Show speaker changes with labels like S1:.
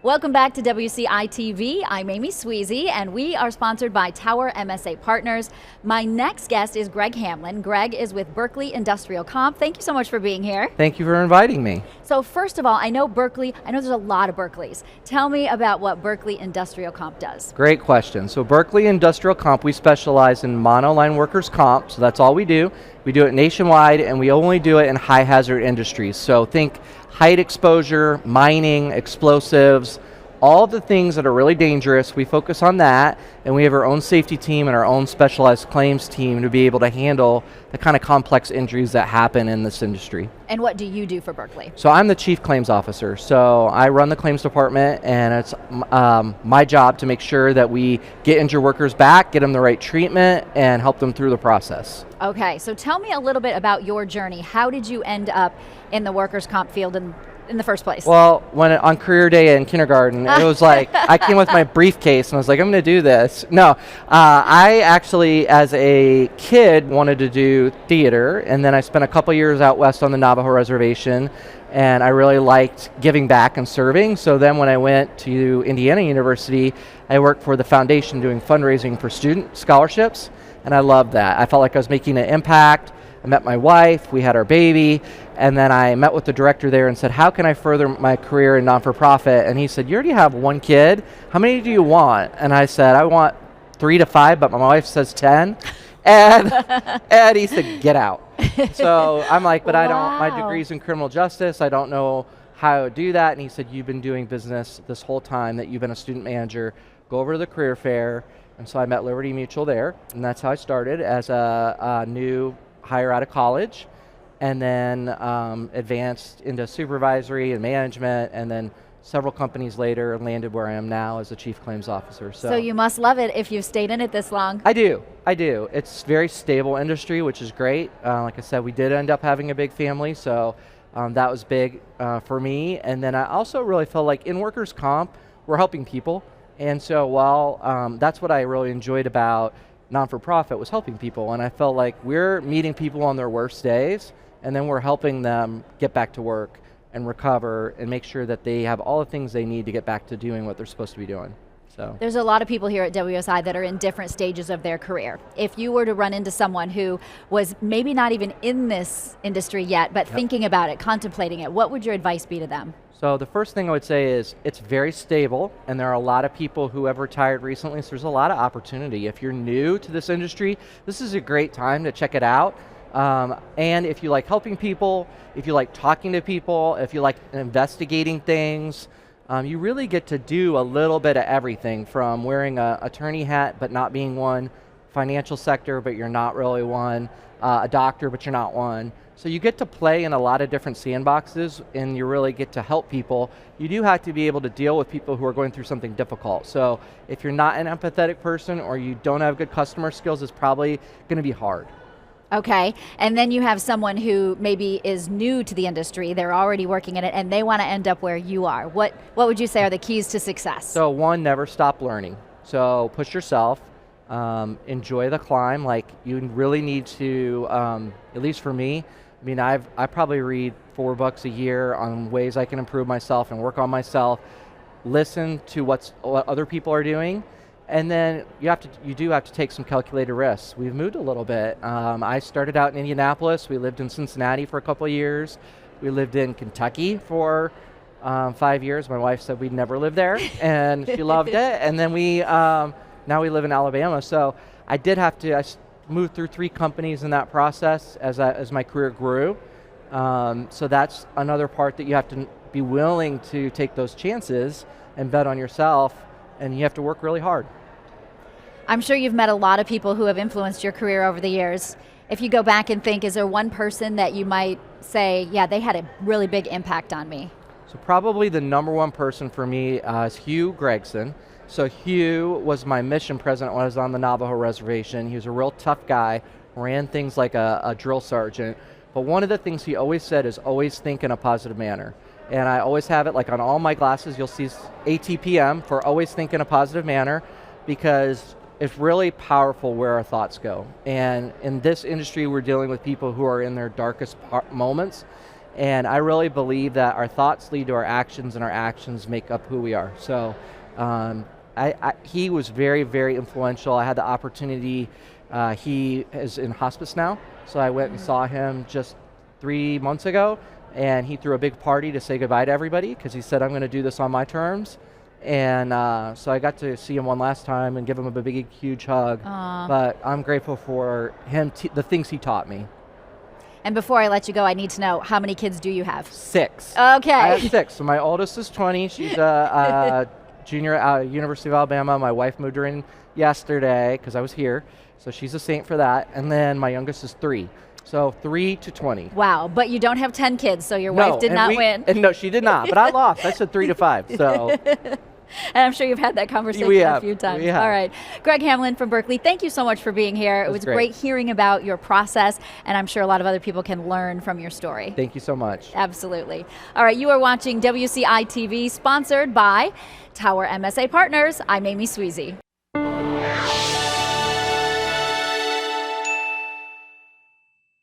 S1: Welcome back to WCI-TV. I'm Amy Sweezy, and we are sponsored by Tower MSA Partners. My next guest is Greg Hamlin. Greg is with Berkley Industrial Comp. Thank you so much for being here.
S2: Thank you for inviting me.
S1: So first of all, I know there's a lot of Berkleys. Tell me about what Berkley Industrial Comp does.
S2: Great question. So Berkley Industrial Comp, we specialize in monoline workers comp, so that's all we do. We do it nationwide, and we only do it in high hazard industries. So think height exposure, mining, explosives, all the things that are really dangerous. We focus on that, and we have our own safety team and our own specialized claims team to be able to handle the kind of complex injuries that happen in this industry.
S1: And what do you do for Berkley?
S2: So I'm the chief claims officer. So I run the claims department, and it's my job to make sure that we get injured workers back, get them the right treatment, and help them through the process.
S1: Okay, so tell me a little bit about your journey. How did you end up in the workers' comp field in the first place?
S2: Well, on career day in kindergarten, it was like I came with my briefcase and I was like, I'm going to do this. No, I actually, as a kid, wanted to do theater, and then I spent a couple years out west on the Navajo reservation, and I really liked giving back and serving. So then when I went to Indiana University, I worked for the foundation doing fundraising for student scholarships, and I loved that. I felt like I was making an impact. I met my wife, we had our baby, and then I met with the director there and said, how can I further my career in non-for-profit? And he said, you already have one kid, how many do you want? And I said, I want 3 to 5, but my wife says 10. And he said, get out. So I'm like, but
S1: Wow.
S2: my degree's in criminal justice, I don't know how to do that. And he said, you've been doing business this whole time that you've been a student manager, go over to the career fair. And so I met Liberty Mutual there, and that's how I started as a new hire out of college, and then advanced into supervisory and management, and then several companies later landed where I am now as a chief claims officer.
S1: So you must love it if you've stayed in it this long.
S2: I do. It's very stable industry, which is great. Like I said, we did end up having a big family, so that was big for me. And then I also really felt like in workers' comp, we're helping people. And so while that's what I really enjoyed about non-for-profit, was helping people, and I felt like we're meeting people on their worst days, and then we're helping them get back to work and recover and make sure that they have all the things they need to get back to doing what they're supposed to be doing. So
S1: there's a lot of people here at WSI that are in different stages of their career. If you were to run into someone who was maybe not even in this industry yet, but thinking about it, contemplating it, what would your advice be to them?
S2: So the first thing I would say is it's very stable, and there are a lot of people who have retired recently, so there's a lot of opportunity. If you're new to this industry, this is a great time to check it out. And if you like helping people, if you like talking to people, if you like investigating things, you really get to do a little bit of everything, from wearing an attorney hat but not being one, financial sector but you're not really one, a doctor but you're not one. So you get to play in a lot of different sandboxes, and you really get to help people. You do have to be able to deal with people who are going through something difficult. So if you're not an empathetic person or you don't have good customer skills, it's probably going to be hard.
S1: Okay, and then you have someone who maybe is new to the industry, they're already working in it, and they want to end up where you are. What would you say are the keys to success?
S2: So one, never stop learning. So push yourself, enjoy the climb. Like, you really need to, at least for me, I mean, I probably read 4 books a year on ways I can improve myself and work on myself, listen to what other people are doing, and then you do have to take some calculated risks. We've moved a little bit. I started out in Indianapolis. We lived in Cincinnati for a couple of years. We lived in Kentucky for 5 years. My wife said we'd never live there, and she loved it. And then now we live in Alabama. So I moved through 3 companies in that process as my career grew. So that's another part, that you have to be willing to take those chances and bet on yourself, and you have to work really hard.
S1: I'm sure you've met a lot of people who have influenced your career over the years. If you go back and think, is there one person that you might say, yeah, they had a really big impact on me?
S2: So probably the number one person for me is Hugh Gregson. So Hugh was my mission president when I was on the Navajo reservation. He was a real tough guy, ran things like a drill sergeant. But one of the things he always said is always think in a positive manner. And I always have it, like on all my glasses, you'll see ATPM for always think in a positive manner, because it's really powerful where our thoughts go. And in this industry, we're dealing with people who are in their darkest moments. And I really believe that our thoughts lead to our actions, and our actions make up who we are. So he was very, very influential. I had the opportunity, he is in hospice now, so I went and saw him just 3 months ago, and he threw a big party to say goodbye to everybody because he said, I'm going to do this on my terms. And so I got to see him one last time and give him a big, huge hug.
S1: Aww.
S2: But I'm grateful for him, the things he taught me.
S1: And before I let you go, I need to know, how many kids do you have?
S2: 6.
S1: Okay.
S2: I have 6. So my oldest is 20. She's a junior at University of Alabama. My wife moved her in yesterday because I was here. So she's a saint for that. And then my youngest is 3. So 3 to 20.
S1: Wow, but you don't have 10 kids, so your wife did not win.
S2: And no, she did not, but I lost. I said 3 to 5, so.
S1: And I'm sure you've had that conversation a few times.
S2: We have.
S1: All right. Greg Hamlin from Berkeley, thank you so much for being here. It was great hearing about your process, and I'm sure a lot of other people can learn from your story.
S2: Thank you so much.
S1: Absolutely. All right, you are watching WCI-TV, sponsored by Tower MSA Partners. I'm Amy Sweezy.